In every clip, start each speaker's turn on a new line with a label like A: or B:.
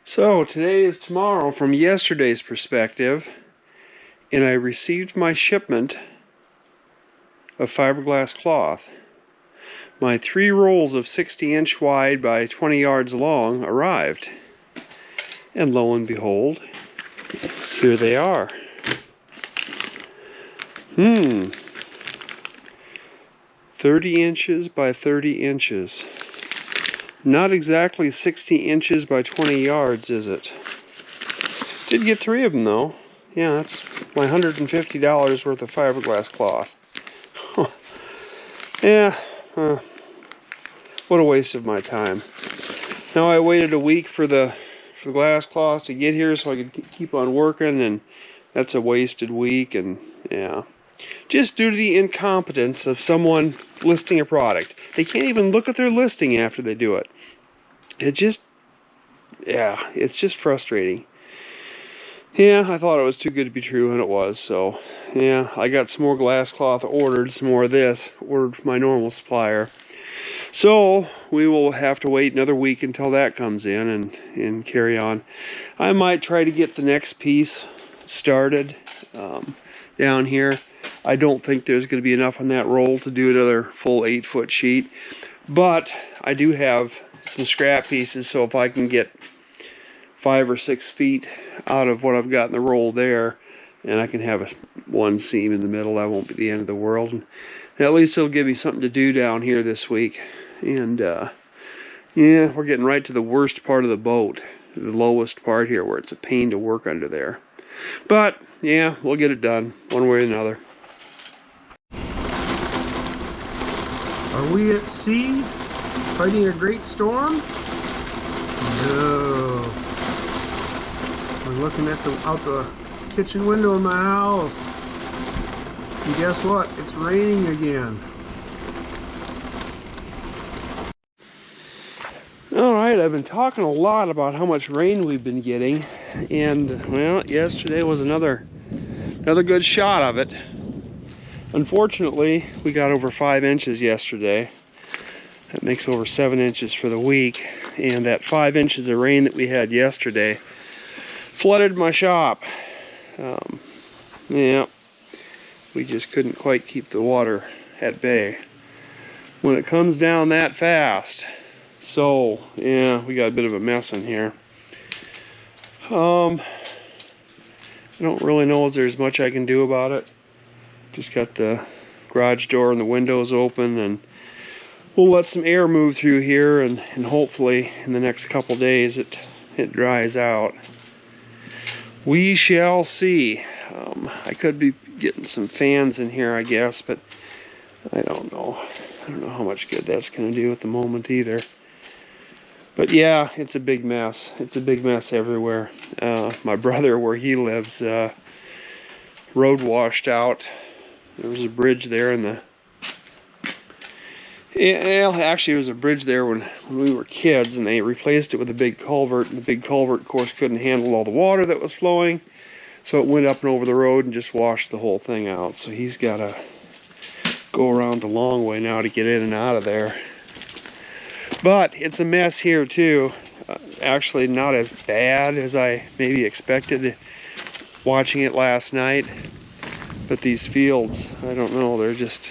A: So today is tomorrow from yesterday's perspective, and I received my shipment of fiberglass cloth. My 3 rolls of 60-inch wide by 20 yards long arrived, and lo and behold, here they are. 30 inches by 30 inches. Not exactly 60 inches by 20 yards, is it? Did get 3 of them, though. Yeah, that's my $150 worth of fiberglass cloth. Yeah, what a waste of my time. Now I waited a week for the glass cloth to get here so I could keep on working, and that's a wasted week, and yeah. Just due to the incompetence of someone listing a product. They can't even look at their listing after they do it. It's just frustrating. Yeah, I thought it was too good to be true, and it was. So, yeah, I got some more glass cloth ordered, some more of this, ordered from my normal supplier. So, we will have to wait another week until that comes in and carry on. I might try to get the next piece started down here. I don't think there's going to be enough on that roll to do another full 8-foot sheet. But I do have some scrap pieces, so if I can get 5 or 6 feet out of what I've got in the roll there, and I can have one seam in the middle, that won't be the end of the world. And at least it'll give me something to do down here this week. And yeah, we're getting right to the worst part of the boat, the lowest part here, where it's a pain to work under there. But yeah, we'll get it done one way or another. Are we at sea, fighting a great storm? No. We're looking at out the kitchen window in my house. And guess what? It's raining again. Alright, I've been talking a lot about how much rain we've been getting. And, well, yesterday was another good shot of it. Unfortunately, we got over 5 inches yesterday. That makes over 7 inches for the week. And that 5 inches of rain that we had yesterday flooded my shop. Yeah, we just couldn't quite keep the water at bay when it comes down that fast. So, yeah, we got a bit of a mess in here. I don't really know if there's much I can do about it. Just got the garage door and the windows open, and we'll let some air move through here, and hopefully in the next couple days it dries out. We shall see. I could be getting some fans in here, I guess, but I don't know. I don't know how much good that's going to do at the moment either. But yeah, it's a big mess. It's a big mess everywhere. My brother, where he lives, road washed out. There was a bridge there in the... Yeah, actually, there was a bridge there when we were kids, and they replaced it with a big culvert. And the big culvert, of course, couldn't handle all the water that was flowing, so it went up and over the road and just washed the whole thing out. So he's got to go around the long way now to get in and out of there. But it's a mess here too. Actually, not as bad as I maybe expected watching it last night. But these fields, I don't know, they're just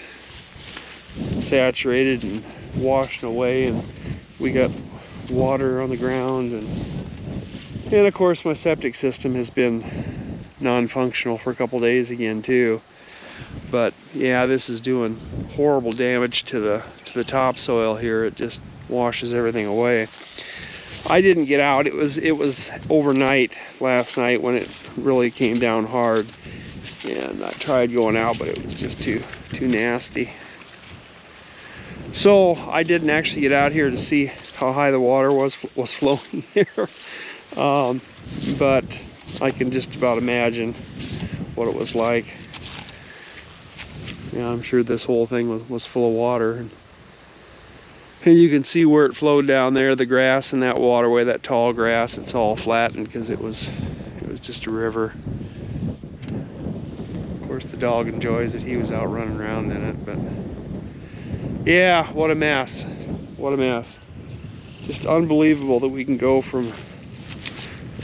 A: saturated and washing away, and we got water on the ground, and of course my septic system has been non-functional for a couple days again too. But yeah, this is doing horrible damage to the topsoil here. It just washes everything away. I didn't get out. It was overnight last night when it really came down hard, and I tried going out, but it was just too nasty. So I didn't actually get out here to see how high the water was flowing here, but I can just about imagine what it was like. Yeah, I'm sure this whole thing was full of water. And you can see where it flowed down there, the grass in that waterway, that tall grass, it's all flattened because it was just a river. Of course, the dog enjoys it. He was out running around in it, but yeah, what a mess. What a mess. Just unbelievable that we can go from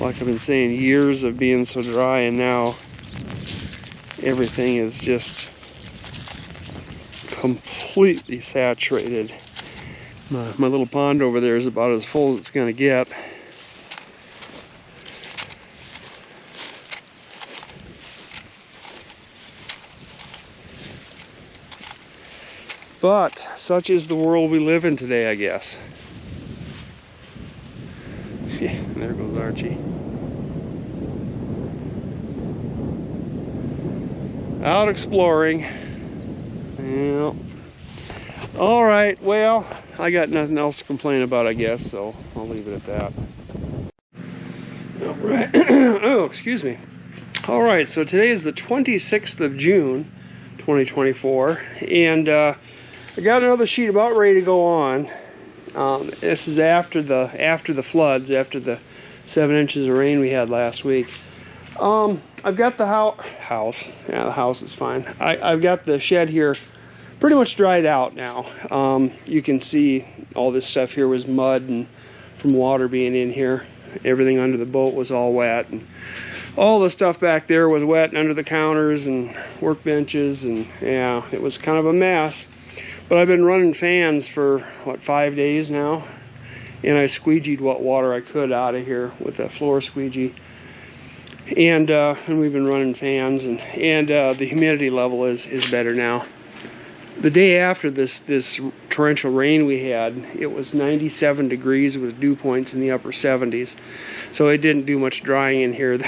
A: like I've been saying, years of being so dry, and now everything is just completely saturated. My little pond over there is about as full as it's going to get. But such is the world we live in today, I guess. Yeah, there goes Archie. Out exploring. Yeah. All right, well, I got nothing else to complain about, I guess, so I'll leave it at that. All right. Oh, excuse me. All right, so today is the 26th of June, 2024, and I got another sheet about ready to go on. This is after the floods, after the 7 inches of rain we had last week. I've got the house. Yeah, the house is fine. I've got the shed here pretty much dried out now. You can see all this stuff here was mud and from water being in here. Everything under the boat was all wet, and all the stuff back there was wet and under the counters and workbenches, and yeah, it was kind of a mess. But I've been running fans for, what, 5 days now, and I squeegeed what water I could out of here with that floor squeegee. And we've been running fans, and the humidity level is better now. The day after this torrential rain we had, it was 97 degrees with dew points in the upper 70s. So it didn't do much drying in here,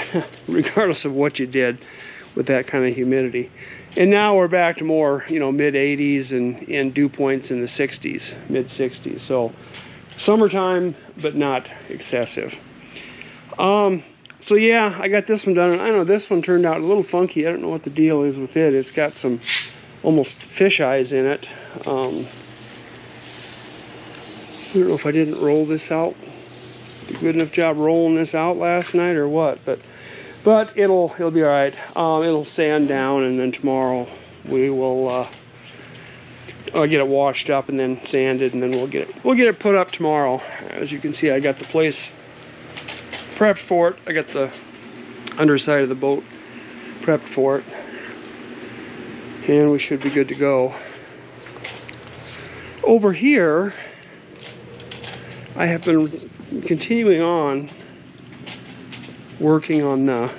A: regardless of what you did with that kind of humidity. And now we're back to more, mid 80s and dew points in the 60s, mid 60s. So summertime, but not excessive. So yeah, I got this one done, and I know this one turned out a little funky. I don't know what the deal is with it. It's got some almost fish eyes in it. I don't know if I didn't roll this out. Did a good enough job rolling this out last night or what, but it'll be all right. It'll sand down, and then tomorrow we will get it washed up and then sanded, and then we'll get it put up tomorrow. As you can see, I got the place prepped for it. I got the underside of the boat prepped for it, and we should be good to go. Over here, I have been continuing on working on the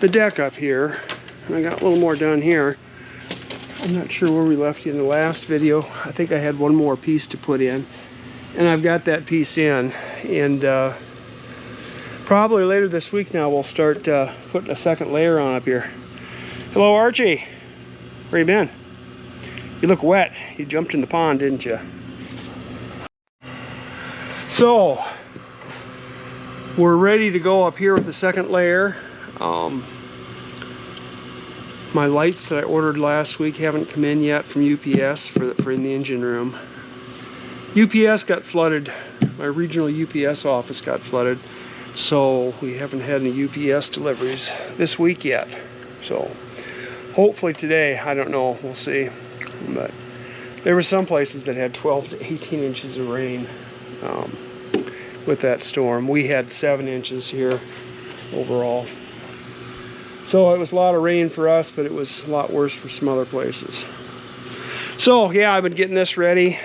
A: deck up here, and I got a little more done here. I'm not sure where we left you in the last video. I think I had one more piece to put in, and I've got that piece in, and probably later this week now we'll start putting a second layer on up here. Hello, Archie. Where you been? You look wet. You jumped in the pond, didn't you? So we're ready to go up here with the second layer. My lights that I ordered last week haven't come in yet from UPS for in the engine room. UPS got flooded. My regional UPS office got flooded, so we haven't had any UPS deliveries this week yet. So hopefully today, I don't know, we'll see. But there were some places that had 12 to 18 inches of rain with that storm. We had 7 inches here overall. So it was a lot of rain for us, but it was a lot worse for some other places. So yeah, I've been getting this ready.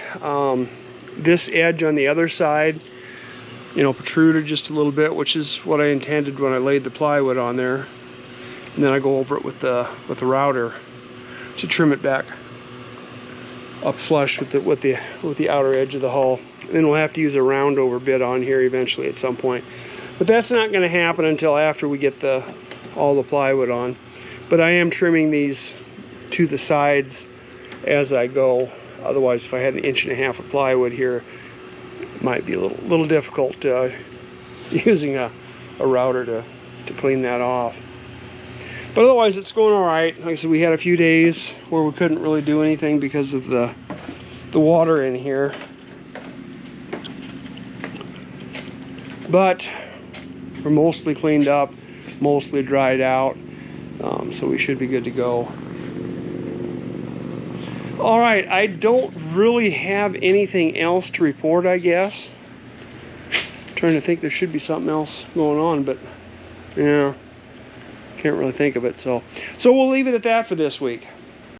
A: This edge on the other side, protruded just a little bit, which is what I intended when I laid the plywood on there. And then I go over it with the router to trim it back up flush with the outer edge of the hull. And then we'll have to use a round over bit on here eventually at some point. But that's not going to happen until after we get all the plywood on. But I am trimming these to the sides as I go. Otherwise, if I had 1.5 inches of plywood here, it might be a little difficult using a router to clean that off. But otherwise, it's going all right. Like I said, we had a few days where we couldn't really do anything because of the water in here. But we're mostly cleaned up, mostly dried out, so we should be good to go. All right, I don't really have anything else to report, I guess. trying to think, there should be something else going on, but yeah, can't really think of it. So we'll leave it at that for this week.